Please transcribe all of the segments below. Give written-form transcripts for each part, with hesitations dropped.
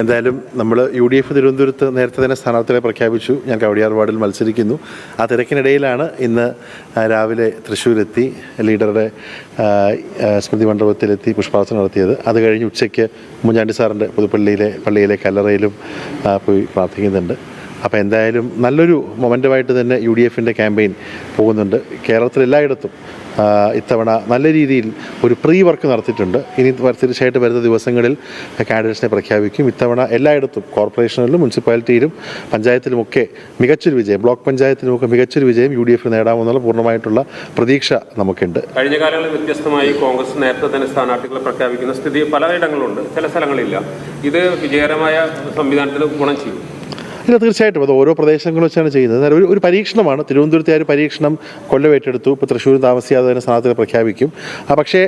എന്തായാലും നമ്മൾ UDF തിരുവനന്തപുരത്ത് നേരത്തെ തന്നെ സ്ഥാനാർത്ഥികളെ പ്രഖ്യാപിച്ചു. ഞാൻ കവടിയാർ വാർഡിൽ മത്സരിക്കുന്നു. ആ തിരക്കിനിടയിലാണ് ഇന്ന് രാവിലെ തൃശ്ശൂരെത്തി ലീഡറുടെ സ്മൃതി മണ്ഡപത്തിലെത്തി പുഷ്പാർച്ചന നടത്തിയത്. അത് കഴിഞ്ഞ് ഉച്ചയ്ക്ക് ഉമ്മൻചാണ്ടി സാറിൻ്റെ പള്ളിയിലെ കല്ലറയിലും പോയി പ്രാർത്ഥിക്കുന്നുണ്ട്. അപ്പോൾ എന്തായാലും നല്ലൊരു മൊമെൻ്റമായിട്ട് തന്നെ UDFൻ്റെ ക്യാമ്പയിൻ പോകുന്നുണ്ട്. കേരളത്തിൽ എല്ലായിടത്തും ഇത്തവണ നല്ല രീതിയിൽ ഒരു പ്രീ വർക്ക് നടത്തിയിട്ടുണ്ട്. ഇനി തീർച്ചയായിട്ടും വരുന്ന ദിവസങ്ങളിൽ കാൻഡിഡേറ്റ്സിനെ പ്രഖ്യാപിക്കും. ഇത്തവണ എല്ലായിടത്തും കോർപ്പറേഷനിലും മുനിസിപ്പാലിറ്റിയിലും പഞ്ചായത്തിലുമൊക്കെ മികച്ചൊരു വിജയം, ബ്ലോക്ക് പഞ്ചായത്തിലുമൊക്കെ മികച്ചൊരു വിജയം UDF നേടാമെന്നുള്ള പൂർണ്ണമായിട്ടുള്ള പ്രതീക്ഷ നമുക്കുണ്ട്. കഴിഞ്ഞ കാലങ്ങളിൽ വ്യത്യസ്തമായി കോൺഗ്രസ് നേരത്തെ തന്നെ സ്ഥാനാർത്ഥികളെ പ്രഖ്യാപിക്കുന്ന സ്ഥിതി പലയിടങ്ങളുണ്ട്, ചില സ്ഥലങ്ങളില്ല. ഇത് വിജയകരമായ സംവിധാനത്തിന് ഗുണം ചെയ്യും. ഇല്ല, തീർച്ചയായിട്ടും അത് ഓരോ പ്രദേശങ്ങൾ വെച്ചാണ് ചെയ്യുന്നത്. ഒരു പരീക്ഷണമാണ്. തിരുവനന്തപുരത്തെ ഒരു പരീക്ഷണം കൊല്ലം ഏറ്റെടുത്തു. ഇപ്പോൾ തൃശ്ശൂർ താമസിയാതെ തന്നെ സ്ഥാനാർത്ഥികളെ പ്രഖ്യാപിക്കും. പക്ഷേ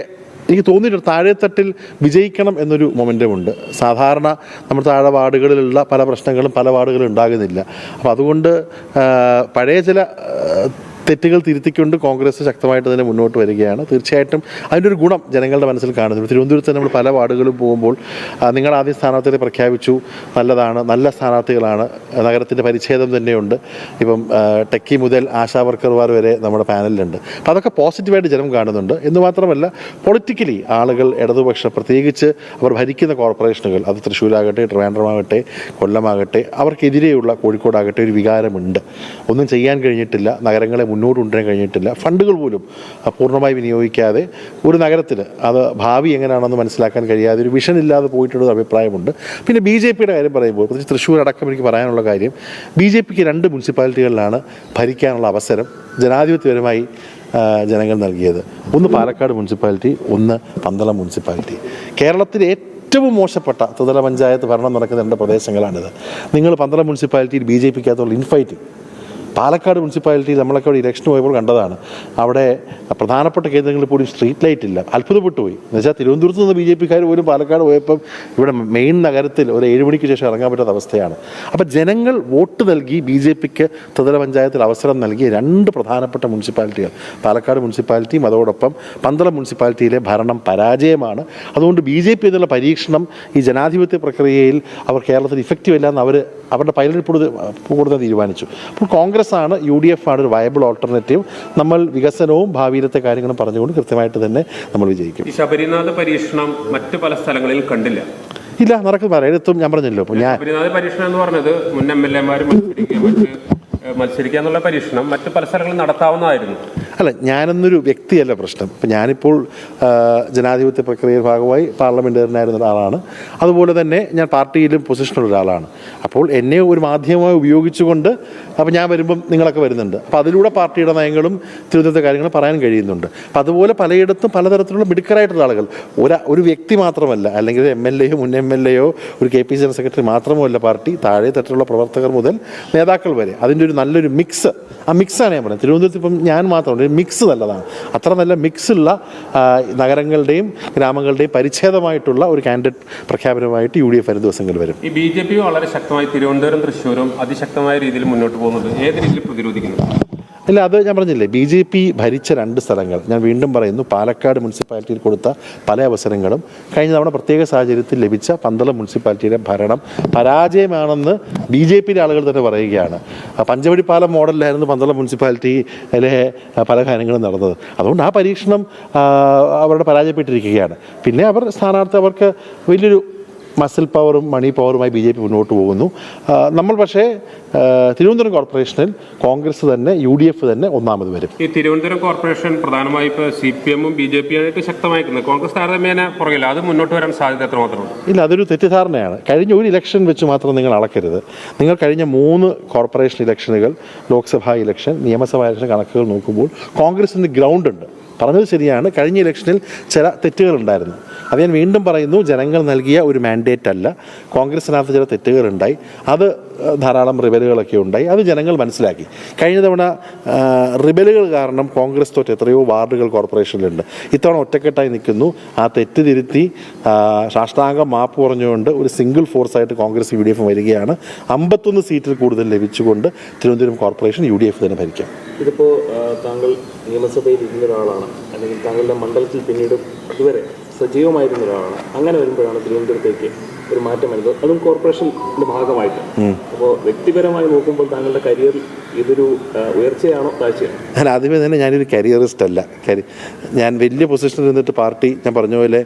എനിക്ക് തോന്നിയിട്ടുണ്ട് താഴെത്തട്ടിൽ വിജയിക്കണം എന്നൊരു മൊമെൻ്റമുണ്ട്. സാധാരണ നമ്മുടെ താഴെ വാർഡുകളിലുള്ള പല പ്രശ്നങ്ങളും പല വാർഡുകളിൽ ഉണ്ടാകുന്നില്ല. അപ്പോൾ അതുകൊണ്ട് പഴയ ചില തെറ്റുകൾ തിരുത്തിക്കൊണ്ട് കോൺഗ്രസ് ശക്തമായിട്ട് തന്നെ മുന്നോട്ട് വരികയാണ്. തീർച്ചയായിട്ടും അതിൻ്റെ ഒരു ഗുണം ജനങ്ങളുടെ മനസ്സിൽ കാണുന്നു. തിരുവനന്തപുരത്ത് നമ്മൾ പല വാർഡുകളും പോകുമ്പോൾ നിങ്ങൾ ആദ്യം സ്ഥാനാർത്ഥികളെ പ്രഖ്യാപിച്ചു, നല്ലതാണ്, നല്ല സ്ഥാനാർത്ഥികളാണ്, നഗരത്തിൻ്റെ പരിച്ഛേദം തന്നെയുണ്ട്. ഇപ്പം ടെക്കി മുതൽ ആശാ വർക്കർമാർ വരെ നമ്മുടെ പാനലിലുണ്ട്. അപ്പോൾ അതൊക്കെ പോസിറ്റീവായിട്ട് ജനം കാണുന്നുണ്ട്. എന്ന് മാത്രമല്ല പൊളിറ്റിക്കലി ആളുകൾ ഇടതുപക്ഷം, പ്രത്യേകിച്ച് അവർ ഭരിക്കുന്ന കോർപ്പറേഷനുകൾ, അത് തൃശ്ശൂരാകട്ടെ, ട്രിവാൻഡ്രമാകട്ടെ, കൊല്ലമാകട്ടെ, അവർക്കെതിരെയുള്ള കോഴിക്കോടാകട്ടെ ഒരു വികാരമുണ്ട്. ഒന്നും ചെയ്യാൻ കഴിഞ്ഞിട്ടില്ല, നഗരങ്ങളെ മുന്നോട്ട് കൊണ്ടുവരാൻ കഴിഞ്ഞിട്ടില്ല. ഫണ്ടുകൾ പോലും പൂർണ്ണമായി വിനിയോഗിക്കാതെ ഒരു നഗരത്തിൽ അത് ഭാവി എങ്ങനെയാണെന്ന് മനസ്സിലാക്കാൻ കഴിയാതെ ഒരു വിഷൻ ഇല്ലാതെ പോയിട്ടുള്ള അഭിപ്രായമുണ്ട്. പിന്നെ BJPയുടെ കാര്യം പറയുമ്പോൾ പ്രത്യേകിച്ച് തൃശ്ശൂർ അടക്കം എനിക്ക് പറയാനുള്ള കാര്യം, BJPക്ക് 2 മുനിസിപ്പാലിറ്റികളിലാണ് ഭരിക്കാനുള്ള അവസരം ജനാധിപത്യപരമായി ജനങ്ങൾ നൽകിയത്. ഒന്ന് പാലക്കാട് മുനിസിപ്പാലിറ്റി, ഒന്ന് പന്തളം മുനിസിപ്പാലിറ്റി. കേരളത്തിലെ ഏറ്റവും മോശപ്പെട്ട ത്രിതല പഞ്ചായത്ത് ഭരണം നടക്കുന്ന 2 പ്രദേശങ്ങളാണിത്. നിങ്ങൾ പന്തളം മുനിസിപ്പാലിറ്റിയിൽ BJPക്കകത്തുള്ള ഇൻഫൈറ്റിംഗ്, പാലക്കാട് മുനിസിപ്പാലിറ്റിയിൽ നമ്മളൊക്കെ അവിടെ ഇലക്ഷന് പോയപ്പോൾ കണ്ടതാണ്. അവിടെ പ്രധാനപ്പെട്ട കേന്ദ്രങ്ങളിൽ പോലും സ്ട്രീറ്റ് ലൈറ്റ് ഇല്ല. അത്ഭുതപ്പെട്ടു പോയി. എന്നുവെച്ചാൽ തിരുവനന്തപുരത്ത് നിന്ന് BJPക്കാർ പോലും പാലക്കാട് പോയപ്പം ഇവിടെ മെയിൻ നഗരത്തിൽ ഒരു 7 മണിക്ക് ശേഷം ഇറങ്ങാൻ പറ്റാത്ത അവസ്ഥയാണ്. അപ്പോൾ ജനങ്ങൾ വോട്ട് നൽകി BJPക്ക് ത്രിതല പഞ്ചായത്തിൽ അവസരം നൽകിയ 2 പ്രധാനപ്പെട്ട മുനിസിപ്പാലിറ്റികൾ പാലക്കാട് മുനിസിപ്പാലിറ്റിയും അതോടൊപ്പം പന്തളം മുനിസിപ്പാലിറ്റിയിലെ ഭരണം പരാജയമാണ്. അതുകൊണ്ട് BJP എന്നുള്ള പരീക്ഷണം ഈ ജനാധിപത്യ പ്രക്രിയയിൽ അവർ കേരളത്തിൽ ഇഫക്റ്റീവ് അല്ലാന്ന് അവരുടെ പൈലറ്റ് കൊടുക്കാൻ തീരുമാനിച്ചു. അപ്പോൾ കോൺഗ്രസ് ആണ്, UDF ആണ് ഒരു വയബിൾ ഓൾട്ടർനേറ്റീവ്. നമ്മൾ വികസനവും ഭാവിയിലത്തെ കാര്യങ്ങളും പറഞ്ഞുകൊണ്ട് കൃത്യമായിട്ട് തന്നെ നമ്മൾ വിജയിക്കും. ഈ ശബരിനാഥ പരീക്ഷണം മറ്റ് പല സ്ഥലങ്ങളിൽ കണ്ടില്ല. ഇല്ല, നടക്കും. പലയിടത്തും ഞാൻ പറഞ്ഞല്ലോ. അപ്പോൾ ശബരിനാഥ പരീക്ഷണം എന്ന് പറഞ്ഞത് മുൻ MLA-മാർ മത്സരിക്കുക എന്നുള്ള പരീക്ഷണം മറ്റ് പല സ്ഥലങ്ങളിൽ നടത്താവുന്നതായിരുന്നു. അല്ല, ഞാനെന്നൊരു വ്യക്തിയല്ല പ്രശ്നം. ഇപ്പം ഞാനിപ്പോൾ ജനാധിപത്യ പ്രക്രിയയുടെ ഭാഗമായി പാർലമെൻറ്റേറിയനായിരുന്ന ഒരാളാണ്. അതുപോലെ തന്നെ ഞാൻ പാർട്ടിയിലും പൊസിഷനുള്ള ഒരാളാണ്. അപ്പോൾ എന്നെ ഒരു മാധ്യമമായി ഉപയോഗിച്ചുകൊണ്ട് അപ്പോൾ ഞാൻ വരുമ്പം നിങ്ങളൊക്കെ വരുന്നുണ്ട്. അപ്പോൾ അതിലൂടെ പാർട്ടിയുടെ നയങ്ങളും തിരുവനന്തപുരത്തെ കാര്യങ്ങളും പറയാൻ കഴിയുന്നുണ്ട്. അപ്പം അതുപോലെ പലയിടത്തും പലതരത്തിലുള്ള മിടുക്കരായിട്ടുള്ള ആളുകൾ, ഒരു വ്യക്തി മാത്രമല്ല, അല്ലെങ്കിൽ MLA-യോ മുൻ MLA-യോ ഒരു KPC ജനറൽ സെക്രട്ടറി മാത്രമല്ല പാർട്ടി, താഴെ തട്ടിലുള്ള പ്രവർത്തകർ മുതൽ നേതാക്കൾ വരെ അതിൻ്റെ ഒരു നല്ലൊരു മിക്സ്. ആ മിക്സാണ് ഞാൻ പറയുന്നത്. തിരുവനന്തപുരത്ത് ഇപ്പം ഞാൻ മാത്രമല്ല, മിക്സ് നല്ലതാണ്. അത്ര നല്ല മിക്സുള്ള നഗരങ്ങളുടെയും ഗ്രാമങ്ങളുടെയും പരിച്ഛേദമായിട്ടുള്ള ഒരു കാൻഡിഡേറ്റ് പ്രഖ്യാപനമായിട്ട് UDF വരും ദിവസങ്ങളിൽ വരും. ഈ BJP വളരെ ശക്തമായി തിരുവനന്തപുരം തൃശ്ശൂരും അതിശക്തമായ രീതിയിൽ മുന്നോട്ട് പോകുന്നത് ഏത് രീതിയിൽ പ്രതിരോധിക്കുന്നു? ഇല്ല, അത് ഞാൻ പറഞ്ഞില്ലേ, BJP ഭരിച്ച 2 സ്ഥലങ്ങൾ ഞാൻ വീണ്ടും പറയുന്നു. പാലക്കാട് മുനിസിപ്പാലിറ്റിയിൽ കൊടുത്ത പല അവസരങ്ങളും കഴിഞ്ഞ തവണ പ്രത്യേക സാഹചര്യത്തിൽ ലഭിച്ച പന്തളം മുനിസിപ്പാലിറ്റിയുടെ ഭരണം പരാജയമാണെന്ന് BJPയിലെ ആളുകൾ തന്നെ പറയുകയാണ്. പഞ്ചവടിപ്പാലം മോഡലിലായിരുന്നു പന്തളം മുനിസിപ്പാലിറ്റിയിലെ പല കാര്യങ്ങളും നടന്നത്. അതുകൊണ്ട് ആ പരീക്ഷണം അവരുടെ പരാജയപ്പെട്ടിരിക്കുകയാണ്. പിന്നെ അവർക്ക് വലിയൊരു മസിൽ പവറും മണി പവറുമായി BJP മുന്നോട്ട് പോകുന്നു. നമ്മൾ പക്ഷേ തിരുവനന്തപുരം കോർപ്പറേഷനിൽ കോൺഗ്രസ് തന്നെ UDF തന്നെ ഒന്നാമത് വരും. ഈ തിരുവനന്തപുരം കോർപ്പറേഷൻ പ്രധാനമായി ഇപ്പോൾ CPM-ഉം BJP-യായിട്ട് ശക്തമായിരിക്കുന്നത്, കോൺഗ്രസ് താരതമ്യേന പുറകില്ല. അത് മുന്നോട്ട് വരാൻ സാധ്യത എത്രമാത്രമാണ്? ഇല്ല, അതൊരു തെറ്റിദ്ധാരണയാണ്. കഴിഞ്ഞ ഒരു ഇലക്ഷൻ വെച്ച് മാത്രം നിങ്ങൾ അളക്കരുത്. നിങ്ങൾ കഴിഞ്ഞ 3 കോർപ്പറേഷൻ ഇലക്ഷനുകൾ, ലോക്സഭാ ഇലക്ഷൻ, നിയമസഭാ ഇലക്ഷൻ കണക്കുകൾ നോക്കുമ്പോൾ കോൺഗ്രസിന് ഗ്രൗണ്ട് ഉണ്ട്. പറഞ്ഞത് ശരിയാണ്. കഴിഞ്ഞ ഇലക്ഷനിൽ ചില തെറ്റുകളുണ്ടായിരുന്നു. അത് ഞാൻ വീണ്ടും പറയുന്നു, ജനങ്ങൾ നൽകിയ ഒരു മാൻഡേറ്റ് അല്ല. കോൺഗ്രസിനകത്ത് ചില തെറ്റുകളുണ്ടായി. അത് ധാരാളം റിബലുകളൊക്കെ ഉണ്ടായി. അത് ജനങ്ങൾ മനസ്സിലാക്കി. കഴിഞ്ഞ തവണ റിബലുകൾ കാരണം കോൺഗ്രസ് തോറ്റ് എത്രയോ വാർഡുകൾ കോർപ്പറേഷനിലുണ്ട്. ഇത്തവണ ഒറ്റക്കെട്ടായി നിൽക്കുന്നു. ആ തെറ്റ് തിരുത്തി സാഷ്ടാംഗം മാപ്പ് പറഞ്ഞുകൊണ്ട് ഒരു സിംഗിൾ ഫോഴ്സായിട്ട് കോൺഗ്രസ് UDF വരികയാണ്. 51 സീറ്റിൽ കൂടുതൽ ലഭിച്ചുകൊണ്ട് തിരുവനന്തപുരം കോർപ്പറേഷൻ UDF തന്നെ ഭരിക്കാം. ഇതിപ്പോൾ താങ്കൾ നിയമസഭയിൽ ഇരുന്ന ഒരാളാണ്, അല്ലെങ്കിൽ താങ്കളുടെ മണ്ഡലത്തിൽ പിന്നീട് ഇതുവരെ സജീവമായിരുന്ന ഒരാളാണ്. അങ്ങനെ വരുമ്പോഴാണ് തിരുവനന്തപുരത്തേക്ക് ഒരു മാറ്റം വരുന്നത്, അതും കോർപ്പറേഷൻ്റെ ഭാഗമായിട്ട്. അപ്പോൾ വ്യക്തിപരമായി നോക്കുമ്പോൾ താങ്കളുടെ കരിയറിൽ ഇതൊരു ഉയർച്ചയാണോ താഴ്ചയാണോ? ഞാൻ ആദ്യമേ തന്നെ ഞാനൊരു കരിയറിസ്റ്റ് അല്ല. ഞാൻ വലിയ പൊസിഷനിൽ നിന്നിട്ട് പാർട്ടി, ഞാൻ പറഞ്ഞ പോലെ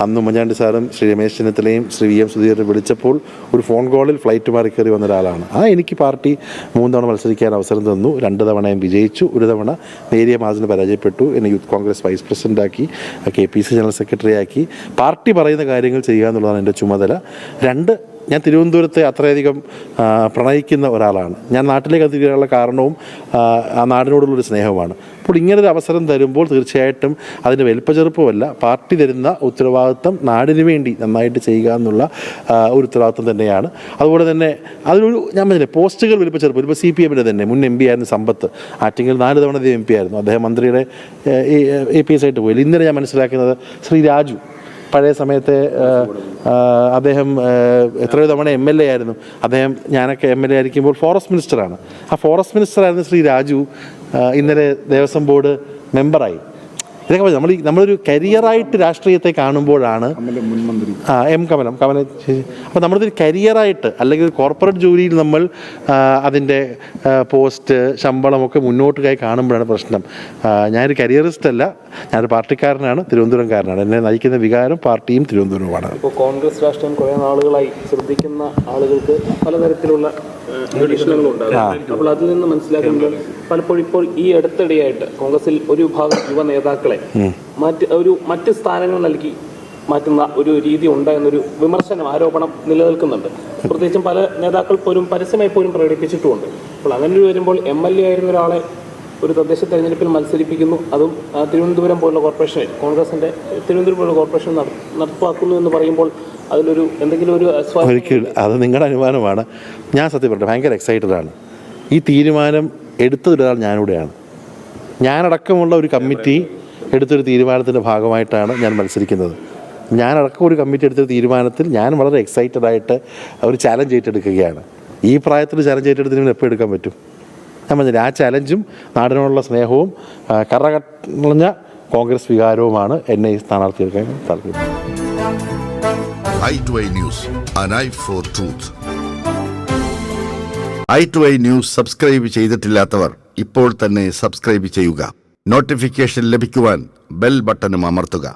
അന്ന് ഉമ്മൻചാണ്ടി സാറും ശ്രീ രമേശ് ചെന്നിത്തലയും ശ്രീ വി എം സുധീരനും വിളിച്ചപ്പോൾ ഒരു ഫോൺ കോളിൽ ഫ്ലൈറ്റ് മാറി കയറി വന്ന ഒരാളാണ്. എനിക്ക് പാർട്ടി 3 തവണ മത്സരിക്കാൻ അവസരം തന്നു. 2 തവണ ഞാൻ വിജയിച്ചു, 1 തവണ നേരിയ മാർജിന് പരാജയപ്പെട്ടു. എന്നെ യൂത്ത് കോൺഗ്രസ് വൈസ് പ്രസിഡൻ്റാക്കി, KPC ജനറൽ സെക്രട്ടറി ആക്കി. പാർട്ടി പറയുന്ന കാര്യങ്ങൾ ചെയ്യുക എന്നുള്ളതാണ് എൻ്റെ ചുമതല. 2, ഞാൻ തിരുവനന്തപുരത്തെ അത്രയധികം പ്രണയിക്കുന്ന ഒരാളാണ്. ഞാൻ നാട്ടിലേക്ക് എത്തിക്കാനുള്ള കാരണവും ആ നാടിനോടുള്ളൊരു സ്നേഹമാണ്. അപ്പോൾ ഇങ്ങനൊരു അവസരം തരുമ്പോൾ തീർച്ചയായിട്ടും അതിൻ്റെ വലിപ്പചെറുപ്പമല്ല, പാർട്ടി തരുന്ന ഉത്തരവാദിത്വം നാടിന് വേണ്ടി നന്നായിട്ട് ചെയ്യുക എന്നുള്ള ഒരു ഉത്തരവാദിത്വം തന്നെയാണ്. അതുപോലെ തന്നെ അതിലൊരു, ഞാൻ പറഞ്ഞില്ലേ, പോസ്റ്റുകൾ വലിപ്പചെറുപ്പം. ഇപ്പോൾ CPM-ൻ്റെ തന്നെ മുൻ MP ആയിരുന്നു സമ്പത്ത്. ആറ്റിങ്ങൽ 4 തവണ MP ആയിരുന്നു. അദ്ദേഹം മന്ത്രിയുടെ APS ആയിട്ട് പോയില്ല. ഇന്നലെ ഞാൻ മനസ്സിലാക്കുന്നത് ശ്രീ രാജു, പഴയ സമയത്തെ അദ്ദേഹം എത്രയോ തവണ MLA ആയിരുന്നു. അദ്ദേഹം, ഞാനൊക്കെ MLA ആയിരിക്കുമ്പോൾ ഫോറസ്റ്റ് മിനിസ്റ്ററാണ്. ആ ഫോറസ്റ്റ് മിനിസ്റ്ററായിരുന്ന ശ്രീ രാജു ഇന്നലെ ദേവസ്വം ബോർഡ് മെമ്പറായി. ഇതൊക്കെ നമ്മളൊരു കരിയറായിട്ട് രാഷ്ട്രീയത്തെ കാണുമ്പോഴാണ് കമലം. അപ്പോൾ നമ്മളതൊരു കരിയറായിട്ട്, അല്ലെങ്കിൽ ഒരു കോർപ്പറേറ്റ് ജോലിയിൽ നമ്മൾ അതിൻ്റെ പോസ്റ്റ്, ശമ്പളമൊക്കെ മുന്നോട്ടുകായി കാണുമ്പോഴാണ് പ്രശ്നം. ഞാനൊരു കരിയറിസ്റ്റ് അല്ല, ഞാനൊരു പാർട്ടിക്കാരനാണ്, തിരുവനന്തപുരംകാരനാണ്. എന്നെ നയിക്കുന്ന വികാരം പാർട്ടിയും തിരുവനന്തപുരവുമാണ്. ഇപ്പോൾ കോൺഗ്രസ് രാഷ്ട്രീയം കുറേ നാളുകളായി ശ്രദ്ധിക്കുന്ന ആളുകൾക്ക് പലതരത്തിലുള്ള നിരീക്ഷണങ്ങളുണ്ടാകും. അപ്പോൾ അതിൽ നിന്ന് മനസ്സിലാക്കുന്നത് പലപ്പോഴും ഇപ്പോൾ ഈ അടുത്തിടെയായിട്ട് കോൺഗ്രസിൽ ഒരു വിഭാഗം യുവ നേതാക്കളെ മറ്റ് സ്ഥാനങ്ങൾ നൽകി മാറ്റുന്ന ഒരു രീതി ഉണ്ട് എന്നൊരു വിമർശനം, ആരോപണം നിലനിൽക്കുന്നുണ്ട്. പ്രത്യേകിച്ചും പല നേതാക്കൾ പോലും പരസ്യമായി പോലും പ്രകടിപ്പിച്ചിട്ടുമുണ്ട്. അപ്പോൾ അങ്ങനെ വരുമ്പോൾ MLA ആയിരുന്ന ഒരാളെ ഒരു തദ്ദേശ തെരഞ്ഞെടുപ്പിൽ മത്സരിപ്പിക്കുന്നു, അതും തിരുവനന്തപുരം പോലുള്ള കോർപ്പറേഷനിൽ, കോൺഗ്രസിൻ്റെ തിരുവനന്തപുരം പോലുള്ള കോർപ്പറേഷൻ നടപ്പാക്കുന്നു എന്ന് പറയുമ്പോൾ അതിലൊരു എന്തെങ്കിലും ഒരു ഒരിക്കലും അത് നിങ്ങളുടെ അനുമാനമാണ്. ഞാൻ സത്യം പറഞ്ഞത് ഭയങ്കര എക്സൈറ്റഡാണ്. ഈ തീരുമാനം എടുത്തതൊരാൾ ഞാനിവിടെയാണ്. ഞാനടക്കമുള്ള ഒരു കമ്മിറ്റി എടുത്തൊരു തീരുമാനത്തിൻ്റെ ഭാഗമായിട്ടാണ് ഞാൻ മത്സരിക്കുന്നത്. ഞാനടക്കം ഒരു കമ്മിറ്റി എടുത്തൊരു തീരുമാനത്തിൽ ഞാൻ വളരെ എക്സൈറ്റഡായിട്ട് ഒരു ചാലഞ്ച് ഏറ്റെടുക്കുകയാണ്. ഈ പ്രായത്തിൽ ചാലഞ്ച് ഏറ്റെടുത്തതിന് എപ്പോൾ എടുക്കാൻ പറ്റും? ഞാൻ പറഞ്ഞില്ല, ആ ചാലഞ്ചും നാടിനോടുള്ള സ്നേഹവും കറകളഞ്ഞ കോൺഗ്രസ് വികാരവുമാണ് എന്നെ ഈ സ്ഥാനാർത്ഥികൾക്ക് താല്പര്യം. i2i News, an eye for truth. i2i News subscribe ചെയ്തിട്ടില്ലാത്തവർ ഇപ്പോൾ തന്നെ സബ്സ്ക്രൈബ് ചെയ്യുക. നോട്ടിഫിക്കേഷൻ ലഭിക്കുവാൻ ബെൽ ബട്ടണും അമർത്തുക.